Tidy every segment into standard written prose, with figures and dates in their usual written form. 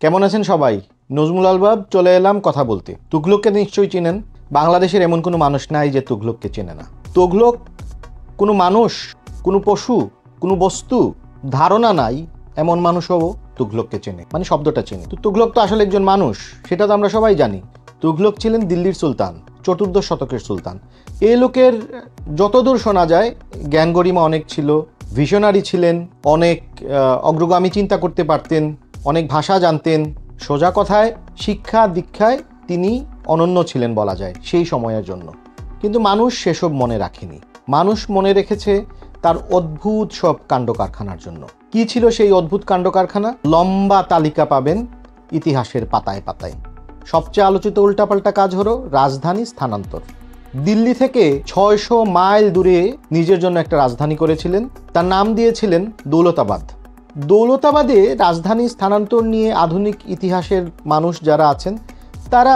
কেমন আছেন সবাই? নজমুল আলবাব চলে এলাম কথা বলতে। তুঘলককে নিশ্চয়ই চিনেন। বাংলাদেশের এমন কোনো মানুষ নাই যে তুঘলককে চেনে না। তুঘলক কোনো মানুষ, কোনো পশু, কোনো বস্তু ধারণা নাই এমন মানুষও তুঘলককে চেনে, মানে শব্দটা চেনে। তো তুঘলক তো আসলে একজন মানুষ, সেটা তো আমরা সবাই জানি। তুঘলক ছিলেন দিল্লির সুলতান, চতুর্দশ শতকের সুলতান। এই লোকের যতদূর শোনা যায় জ্ঞান গরিমা অনেক ছিল, ভিশনারি ছিলেন, অনেক অগ্রগামী চিন্তা করতে পারতেন, অনেক ভাষা জানতেন। সোজা কথায় শিক্ষা দীক্ষায় তিনি অনন্য ছিলেন বলা যায় সেই সময়ের জন্য। কিন্তু মানুষ সেসব মনে রাখেনি। মানুষ মনে রেখেছে তার অদ্ভুত সব কাণ্ড কারখানার জন্য। কি ছিল সেই অদ্ভুত কাণ্ড কারখানা? লম্বা তালিকা পাবেন ইতিহাসের পাতায় পাতায়। সবচেয়ে আলোচিত উল্টাপাল্টা কাজ হলো রাজধানী স্থানান্তর। দিল্লি থেকে 600 মাইল দূরে নিজের জন্য একটা রাজধানী করেছিলেন, তার নাম দিয়েছিলেন দৌলতাবাদ। দৌলতাবাদে রাজধানী স্থানান্তর নিয়ে আধুনিক ইতিহাসের মানুষ যারা আছেন তারা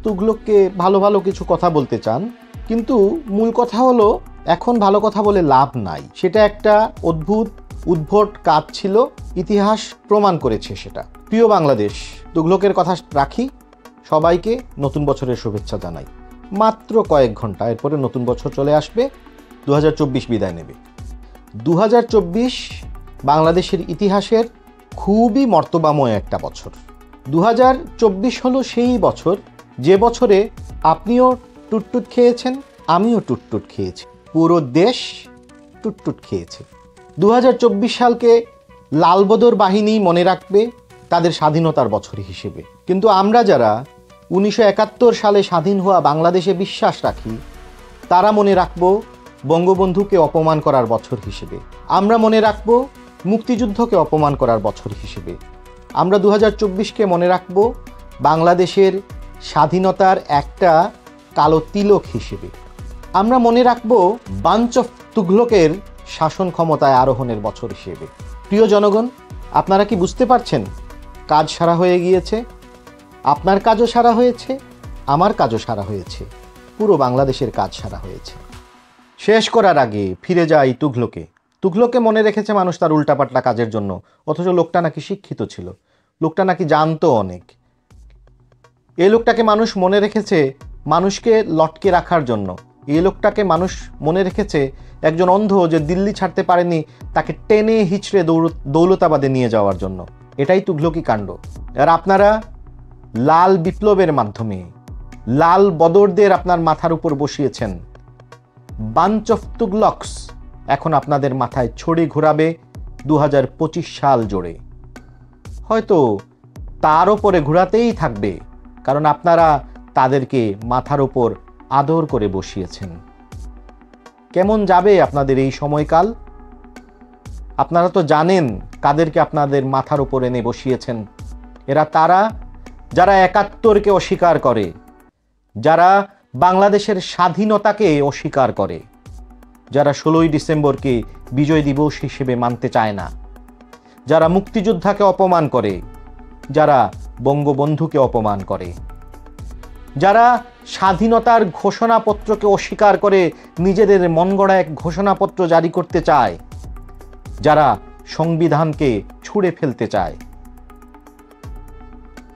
তুঘলককে ভালো ভালো কিছু কথা বলতে চান, কিন্তু মূল কথা হলো এখন ভালো কথা বলে লাভ নাই। সেটা একটা অদ্ভুত উদ্ভট কাজ ছিল, ইতিহাস প্রমাণ করেছে সেটা। প্রিয় বাংলাদেশ, তুঘলকের কথা রাখি, সবাইকে নতুন বছরের শুভেচ্ছা জানাই। মাত্র কয়েক ঘন্টা, এরপরে নতুন বছর চলে আসবে, 2024 বিদায় নেবে। 2024 বাংলাদেশের ইতিহাসের খুবই মর্তবাময় একটা বছর। 2024 হলো সেই বছর যে বছরে আপনিও টুটটুট খেয়েছেন, আমিও টুটটুট খেয়েছি, পুরো দেশ টুটটুট খেয়েছে। 2024 সালকে লালবদর বাহিনী মনে রাখবে তাদের স্বাধীনতার বছর হিসেবে, কিন্তু আমরা যারা 1971 সালে স্বাধীন হওয়া বাংলাদেশে বিশ্বাস রাখি তারা মনে রাখবো বঙ্গবন্ধুকে অপমান করার বছর হিসেবে। আমরা মনে রাখবো মুক্তিযুদ্ধকে অপমান করার বছর হিসেবে। আমরা 2024কে মনে রাখবো বাংলাদেশের স্বাধীনতার একটা কালো তিলক হিসেবে। আমরা মনে রাখবো বাঞ্চ অফ তুঘলকের শাসন ক্ষমতায় আরোহণের বছর হিসেবে। প্রিয় জনগণ, আপনারা কি বুঝতে পারছেন? কাজ সারা হয়ে গিয়েছে, আপনার কাজও সারা হয়েছে, আমার কাজও সারা হয়েছে, পুরো বাংলাদেশের কাজ সারা হয়েছে। শেষ করার আগে ফিরে যাই তুঘলকে। তুঘলককে মনে রেখেছে মানুষ তার উল্টাপাল্টা কাজের জন্য, অথচ লোকটা নাকি শিক্ষিত ছিল, লোকটা নাকি জানতো অনেক। এই লোকটাকে মানুষ মনে রেখেছে মানুষকে লটকে রাখার জন্য। এই লোকটাকে মানুষ মনে রেখেছে একজন অন্ধ যে দিল্লি ছাড়তে পারেনি, তাকে টেনে হিচড়ে দৌলতাবাদে নিয়ে যাওয়ার জন্য। এটাই তুঘলকি কাণ্ড। আর আপনারা লাল বিপ্লবের মাধ্যমে লাল বদরদের আপনার মাথার উপর বসিয়েছেন। বাঞ্চ অফ তুঘলকস এখন আপনাদের মাথায় ছড়ি ঘোরাবে 2025 সাল জোড়ে। হয়তো তার ওপরে ঘোরাতেই থাকবে, কারণ আপনারা তাদেরকে মাথার ওপর আদর করে বসিয়েছেন। কেমন যাবে আপনাদের এই সময়কাল? আপনারা তো জানেন কাদেরকে আপনাদের মাথার উপর এনে বসিয়েছেন। এরা তারা যারা 71কে অস্বীকার করে, যারা বাংলাদেশের স্বাধীনতাকে অস্বীকার করে, যারা 16ই ডিসেম্বরকে বিজয় দিবস হিসেবে মানতে চায় না, যারা মুক্তিযোদ্ধাকে অপমান করে, যারা বঙ্গবন্ধুকে অপমান করে, যারা স্বাধীনতার ঘোষণাপত্রকে অস্বীকার করে নিজেদের মনগড়া এক ঘোষণাপত্র জারি করতে চায়, যারা সংবিধানকে ছুঁড়ে ফেলতে চায়,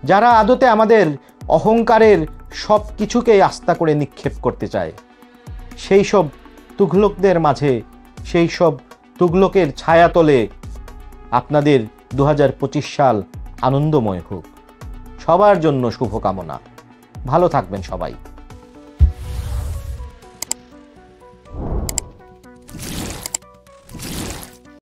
যারা আদতে আমাদের অহংকারের সব কিছুকে আস্থা করে নিক্ষেপ করতে চায়, সেই সব তুঘলকদের মাঝে, সেই সব তুঘলকের ছায়াতলে আপনাদের 2025 সাল আনন্দময় হোক। সবার জন্য শুভকামনা। ভালো থাকবেন সবাই।